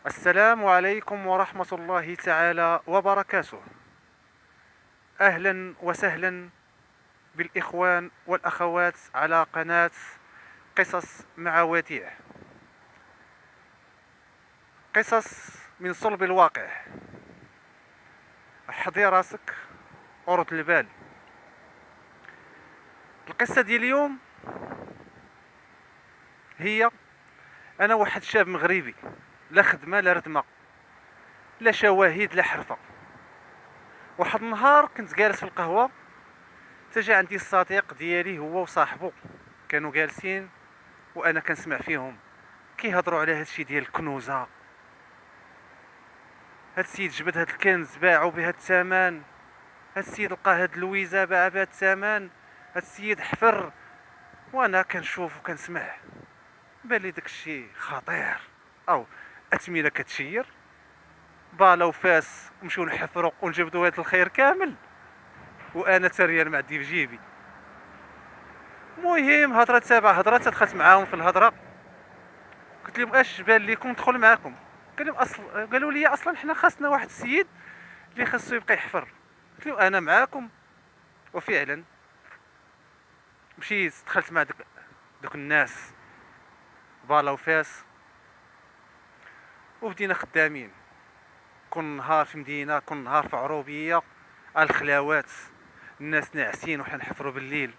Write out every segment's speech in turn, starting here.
السلام عليكم ورحمة الله تعالى وبركاته. أهلا وسهلا بالإخوان والأخوات على قناة قصص مع وديع. قصص من صلب الواقع. حضي راسك ورد البال. القصة ديال اليوم هي أنا واحد شاب مغربي، لا خدمة لا ردمة لا شواهد لا حرفة. واحد النهار كنت جالس في القهوة، تجا عندي الصديق ديالي هو وصاحبه، كانوا جالسين وانا كنسمع فيهم كيهضروا على هادشي ديال الكنوزه. هاد السيد جبد هاد الكنز باعو بها الثمن، هاد السيد لقى هاد اللويزه باع بها الثمن، هاد السيد حفر. وانا كنشوف وكنسمع، بالي داكشي خطير، او اثمنه كتشير. بالا وفاس نمشيو نحفروا ونجبدوا هاد الخير كامل، وانا تريال ما عندي في جيبي. المهم هضره تابع هضره، دخلت معاهم في الهضره، قلت لهم اش بان لكم ندخل معاكم؟ قالوا لي اصلا حنا خاصنا واحد السيد اللي خاصو يبقى يحفر. قلت لهم انا معاكم. وفعلا مشيت دخلت مع دوك الناس بالا وفاس، وبدينا خدامين كل نهار في مدينه، كل نهار في عروبيه، الخلاوات، الناس ناعسين وحنا نحفروا بالليل.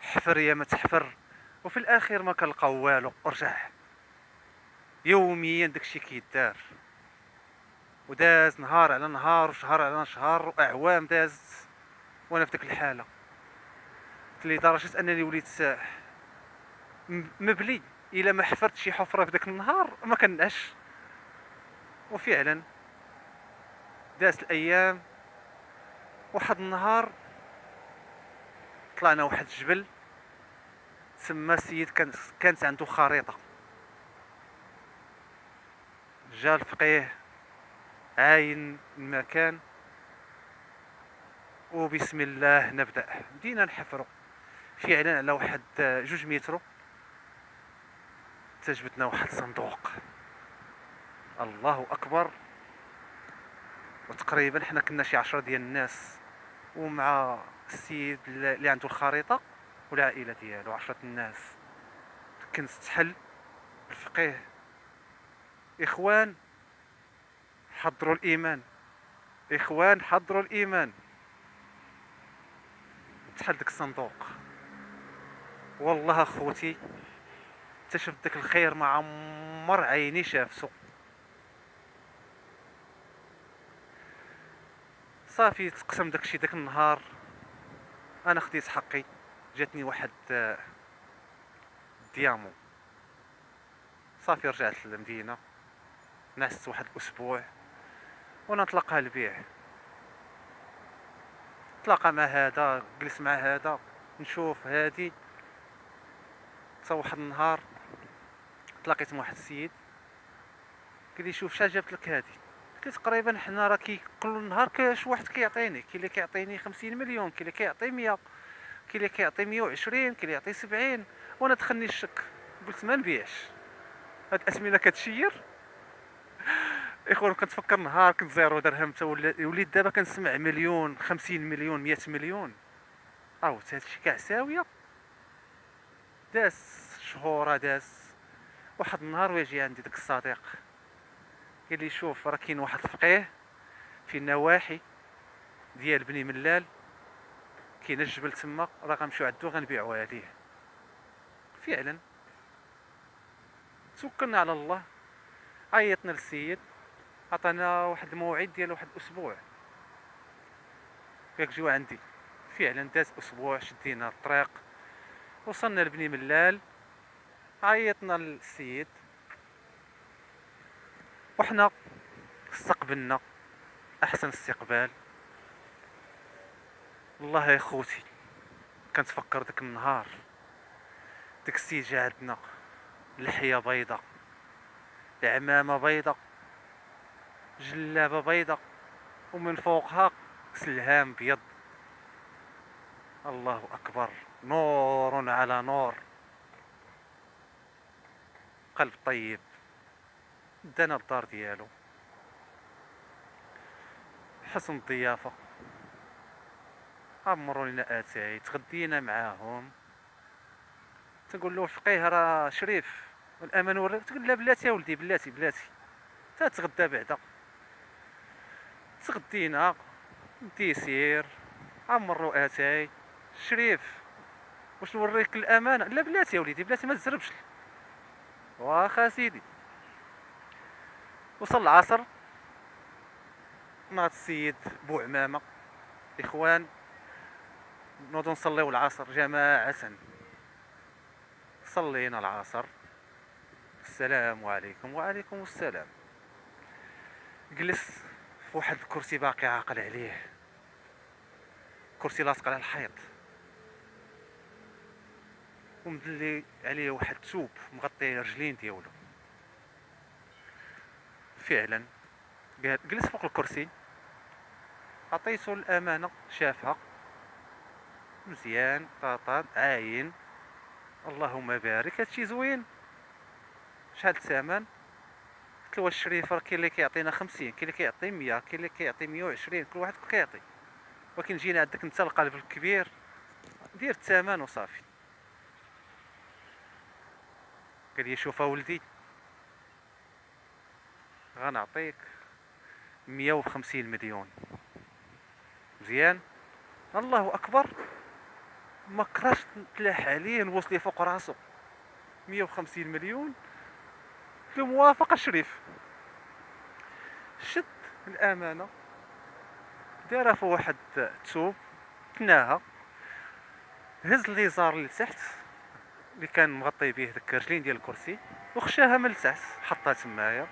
حفر يا ما تحفر، وفي الاخير ما كنلقاو والو. ورجع يوميا داكشي كيدار، وداز نهار على نهار وشهر على شهر واعوام دازت وانا في ديك الحاله، لدرجه انني وليت مبلي الا ما حفرت شي حفره في داك النهار ما كنعش. وفعلا دازت الايام. واحد النهار طلعنا واحد الجبل، تسمى السيد كانت عنده خريطه. جا الفقيه عاين المكان، وبسم الله نبدا بدينا نحفروا. فعلا على واحد 2 متر تجبدنا واحد الصندوق. الله اكبر. وتقريبا حنا كنا شي 10 ديال الناس، ومع السيد اللي عنده الخريطه والعائله ديالو 10 الناس. كنت تحل الفقيه: اخوان حضروا الايمان، اخوان حضروا الايمان. تحل داك الصندوق، والله اخوتي اكتشفت داك الخير ما عمر عيني شافته. صافي تقسم داكشي داك النهار، انا خديت حقي. جاتني واحد ديامون. صافي رجعت للمدينه، نعست واحد الاسبوع وانا نطلقها البيع. تلاقى مع هذا، جلس مع هذا، نشوف هادي. تا واحد النهار تلاقيت مع واحد السيد قال لي: شوف شحال جابت لك هادي؟ قلت تقريبا حنا راه كل نهار كاش واحد كيعطيني، كاين اللي كيعطيني 50 مليون، كاين اللي كيعطي 100، كاين اللي كيعطي 120، كاين اللي يعطي 70. وانا دخلني الشك، قلت ما نبيعش، هاد الاثمنه كتشير. اخوان كنتفكر نهار كنت زيرو درهم، تا وليت دابا كنسمع مليون، 50 مليون، 100 مليون. هادشي كاع ساويه. داز شهور داز. واحد النهار ويجي عندي داك الصديق قال لي: شوف راه كاين واحد الفقيه في النواحي ديال بني ملال، كاين الجبل تما، راه غنمشيو عندو غنبيعوها ليه. فعلا توكلنا على الله، عيطنا للسيد، عطانا واحد الموعد ديال واحد الاسبوع، ياك جيو عندي. فعلا داز اسبوع، شدينا الطريق، وصلنا لبني ملال، عيطنا للسيد، وحنا استقبلنا احسن استقبال. والله يا خوتي كنتفكر داك النهار، داك السيد جا عندنا، لحيه بيضه، عمامه بيضه، جلابه بيضه، ومن فوقها سلهام بيض. الله اكبر، نور على نور، قلب طيب. دانا الدار ديالو، حسن الضيافة، عمرو لينا اتاي، تغدينا معاهم. تنقول له الفقيه راه شريف والامان ورد، تقول لا بلاتي يا ولدي بلاتي بلاتي، تتغدى بعدا. تغدينا ديسير، عمرو اتاي، شريف واش نوريك الامانه؟ لا بلاتي يا وليدي بلاتي ما تزربش. واخا سيدي. وصل العصر، ناض السيد بوعمامه، اخوان نوضو نصليو العصر جماعه. صلينا العصر، السلام عليكم. وعليكم السلام. جلس في واحد الكرسي باقي عاقل عليه، كرسي لاصق على الحيط، ومدلي عليه واحد الثوب مغطي الرجلين ديالو. فعلا جلس فوق الكرسي، عطيتو الامانه، شافها مزيان، طاطا عاين، اللهم بارك، هادشي زوين، شحال الثمن؟ قلت له واش الشريف راه كاين اللي كيعطينا 50، كاين اللي كيعطي 100، كاين اللي كيعطي 120، كل واحد كيعطي، ولكن جينا عندك انت القلب الكبير، دير الثمن وصافي. قال لي شوف اولدي، غنعطيك 150 مليون. مزيان، الله اكبر، ما كرهش نتلاح عليه نوصل ليه فوق راسو. 150 مليون، قلت له موافقه شريف. شد الامانه، دارها في واحد الثوب، تناها، هز ليزار لتحت اللي كان مغطي به داك الرجلين ديال الكرسي، وخشاها من التحت حطها تمايا.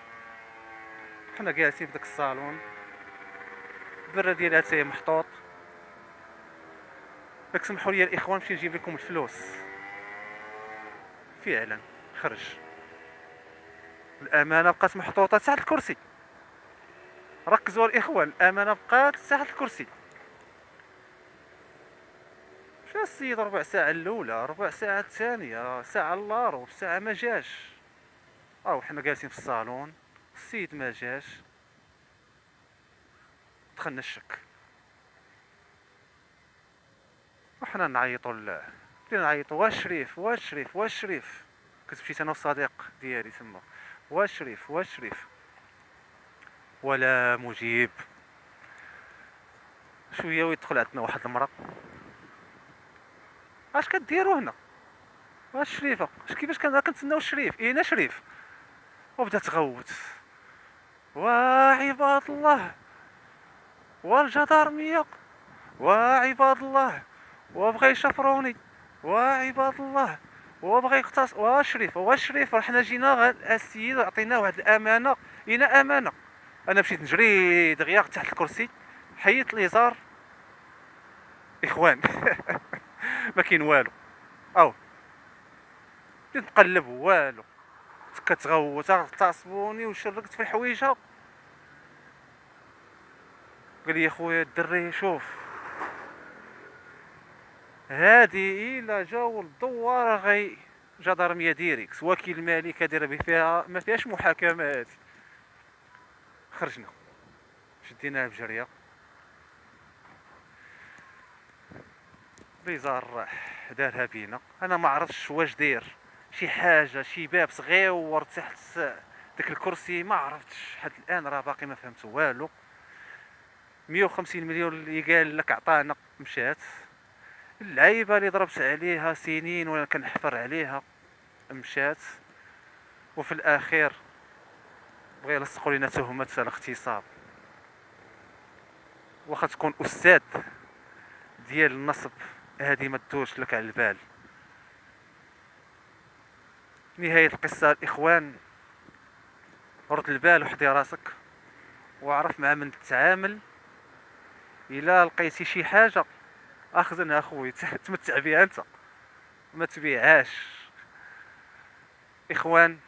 حنا جالسين في داك الصالون، البره ديال اتاي محطوط. داك سمحوا لي الاخوان نمشي نجيب لكم الفلوس. فعلا خرج، الامانه بقات محطوطه تحت الكرسي. ركزوا الاخوان، الامانه بقات تحت الكرسي. مشى السيد ربع ساعه الاولى، ربع ساعه الثانيه، ساعه الا ربع ساعه ما جاش. حنا جالسين في الصالون، السيد ما جاش. دخلنا الشك، وحنا نعيطوا بدينا نعيطوا واش شريف واش شريف واش شريف. كنت مشيت انا والصديق ديالي تما، واش شريف واش شريف، ولا مجيب. شويه ويدخل عندنا واحد المرا، اش كديروا هنا؟ واش شريفه؟ كيفاش كنتسناو الشريف؟ اين شريف؟ وبدا تغوت، وعباد الله والجدارميه، وعباد الله وبغى يشفروني، وعباد الله وبغى يقتص. واش شريف حنا جينا السيد عطيناه واحد الامانه، اين امانه؟ انا مشيت نجري دغيا تحت الكرسي، حيت ليزار اخوان. ما كاين والو، بديت نقلب والو، كتغوت، اغتصبوني وشركت في حويجه. قال لي خويا الدري شوف، هادي الا جاو الدوار غي جدارميه ديريكس وكيل الملكه دايره فيها، ما فيهاش محاكمه هادي. خرجنا، شديناه بجريه، بيزار راح دارها بينا. انا ما عرفتش واش داير، شي حاجه شي باب صغيور تحت داك الكرسي، ما عرفتش حتى الان، راه باقي ما فهمت والو. 150 مليون اللي قال لك عطانا، مشات. اللعيبه اللي ضربت عليها سنين وانا كنحفر عليها مشات. وفي الاخير بغا يلصقوا لينا تهمه الاغتصاب، واخا تكون استاذ ديال النصب، هذه ما تدوش لك على البال. نهايه القصه الاخوان، رد البال وحدي راسك، وعرف مع من تتعامل. الا لقيتي شي حاجه اخذنها اخويا، تمتع بها انت، ما تبيعهاش. اخوان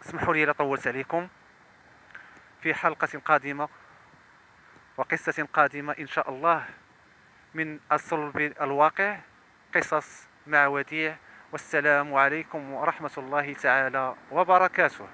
اسمحوا لي الا طولت عليكم. في حلقه قادمه وقصه قادمه ان شاء الله من الصلب الواقع، قصص مع وديع. والسلام عليكم ورحمه الله تعالى وبركاته.